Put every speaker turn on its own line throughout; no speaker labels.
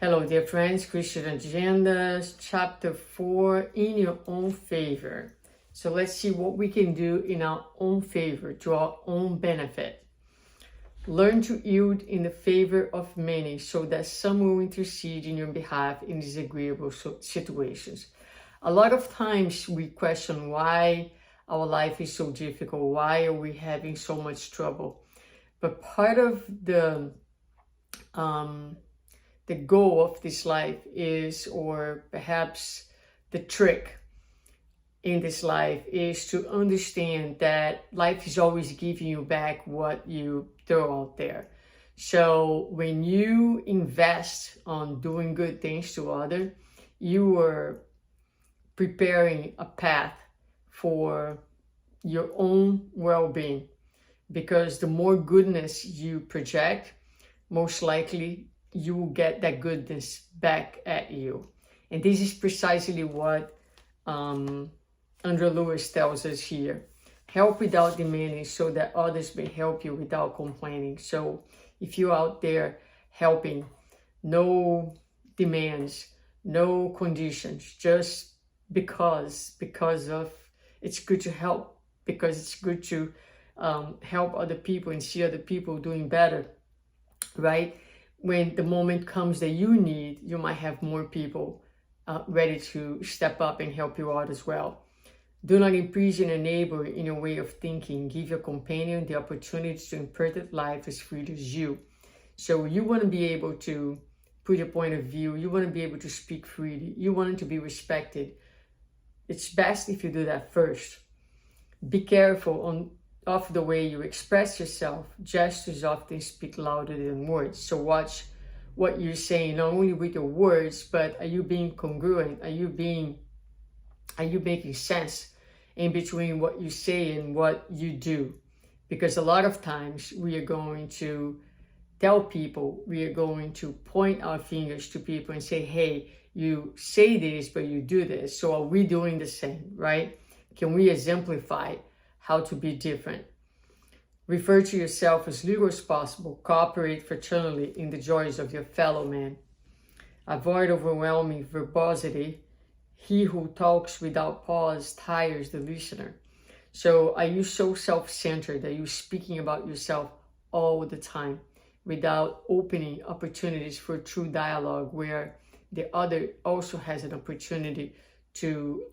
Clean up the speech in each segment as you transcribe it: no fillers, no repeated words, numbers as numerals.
Hello, dear friends. Christian Agendas, chapter 4, in your own favor. So let's see what we can do in our own favor, to our own benefit. Learn to yield in the favor of many so that some will intercede in your behalf in disagreeable situations. A lot of times we question why our life is so difficult, why are we having so much trouble? But part of the goal of this life is, or perhaps the trick in this life is to understand that life is always giving you back what you throw out there. So when you invest on doing good things to others, you are preparing a path for your own well-being, because the more goodness you project, most likely you will get that goodness back at you. And this is precisely what Andrew Lewis tells us here. Help without demanding so that others may help you without complaining. So if you're out there helping, no demands, no conditions, just because of it's good to help, because it's good to help other people and see other people doing better, right? When the moment comes that you need, you might have more people ready to step up and help you out as well. Do not imprison a neighbor in your way of thinking. Give your companion the opportunity to impart life as freely as you. So you want to be able to put your point of view. You want to be able to speak freely. You want to be respected. It's best if you do that first. Be careful of the way you express yourself. Gestures often speak louder than words. So watch what you're saying, not only with your words, but are you being congruent? Are you making sense in between what you say and what you do? Because a lot of times we are going to tell people, we are going to point our fingers to people and say, hey, you say this, but you do this. So are we doing the same, right? Can we exemplify how to be different? Refer to yourself as little as possible. Cooperate fraternally in the joys of your fellow man. Avoid overwhelming verbosity. He who talks without pause tires the listener. So are you so self-centered that you're speaking about yourself all the time without opening opportunities for true dialogue where the other also has an opportunity to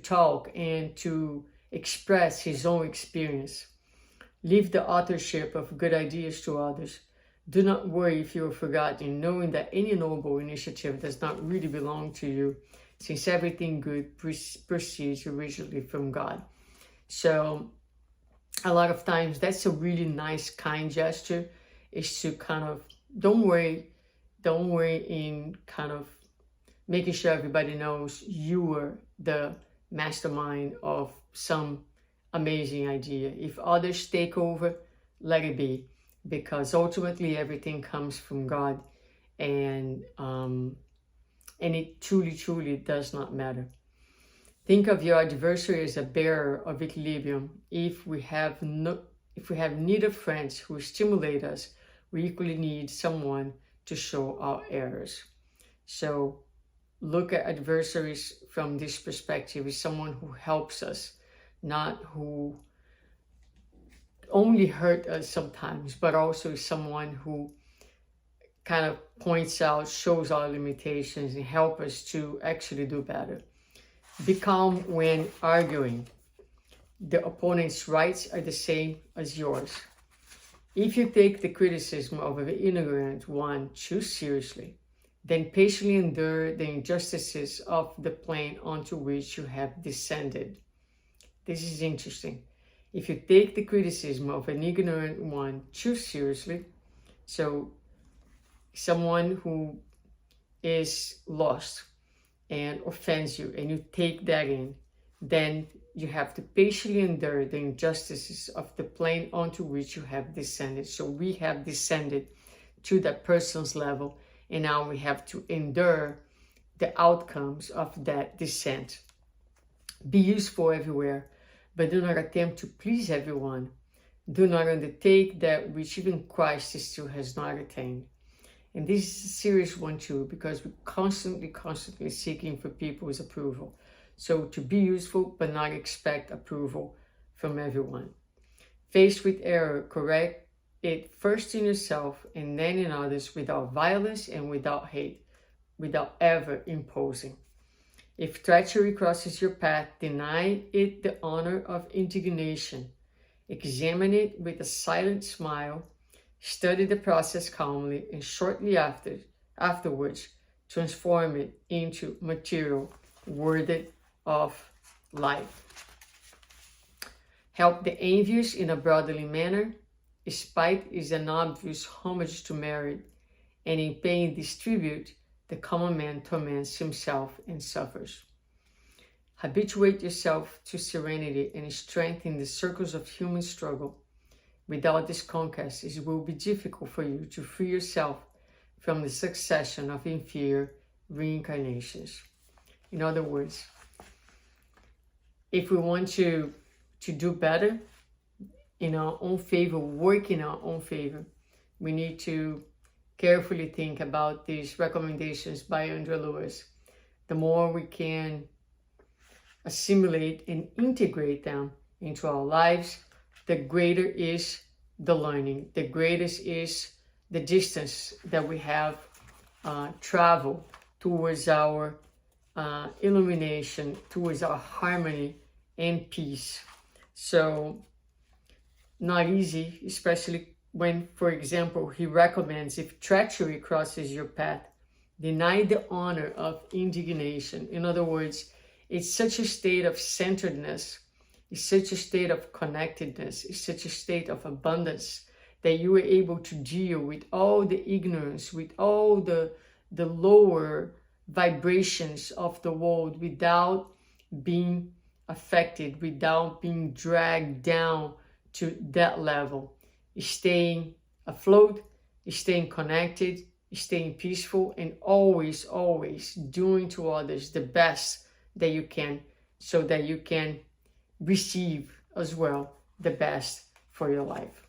talk and to express his own experience? Leave the authorship of good ideas to others. Do not worry if you are forgotten, knowing that any noble initiative does not really belong to you, since everything good proceeds originally from God. So a lot of times that's a really nice, kind gesture, is to kind of, don't worry in kind of making sure everybody knows you are the mastermind of some amazing idea. If others take over, let it be, because ultimately everything comes from God, and it truly does not matter. Think of your adversary as a bearer of equilibrium. If we have need of friends who stimulate us, we equally need someone to show our errors. So look at adversaries from this perspective as someone who helps us, not who only hurt us sometimes, but also someone who kind of points out, shows our limitations, and help us to actually do better. Be calm when arguing. The opponent's rights are the same as yours. If you take the criticism of an ignorant one too seriously, then patiently endure the injustices of the plane onto which you have descended. This is interesting. If you take the criticism of an ignorant one too seriously, so someone who is lost and offends you, and you take that in, then you have to patiently endure the injustices of the plane onto which you have descended. So we have descended to that person's level, and now we have to endure the outcomes of that descent. Be useful everywhere, but do not attempt to please everyone. Do not undertake that which even Christ still has not attained. And this is a serious one too, because we're constantly seeking for people's approval. So to be useful, but not expect approval from everyone. Faced with error, correct it first in yourself and then in others without violence and without hate, without ever imposing. If treachery crosses your path, deny it the honor of indignation. Examine it with a silent smile, study the process calmly, and shortly afterwards, transform it into material worthy of life. Help the envious in a brotherly manner. Spite is an obvious homage to merit, and in paying this tribute, the common man torments himself and suffers. Habituate yourself to serenity and strength in the circles of human struggle. Without this conquest, it will be difficult for you to free yourself from the succession of inferior reincarnations. In other words, if we want to do better in our own favor, work in our own favor, we need to carefully think about these recommendations by Andrew Lewis. The more we can assimilate and integrate them into our lives, the greater is the learning, the greatest is the distance that we have traveled towards our illumination, towards our harmony and peace. So, not easy, especially when, for example, he recommends if treachery crosses your path, deny the honor of indignation. In other words, it's such a state of centeredness, it's such a state of connectedness, it's such a state of abundance that you are able to deal with all the ignorance, with all the lower vibrations of the world without being affected, without being dragged down to that level. Staying afloat, staying connected, staying peaceful, and always doing to others the best that you can, so that you can receive as well the best for your life.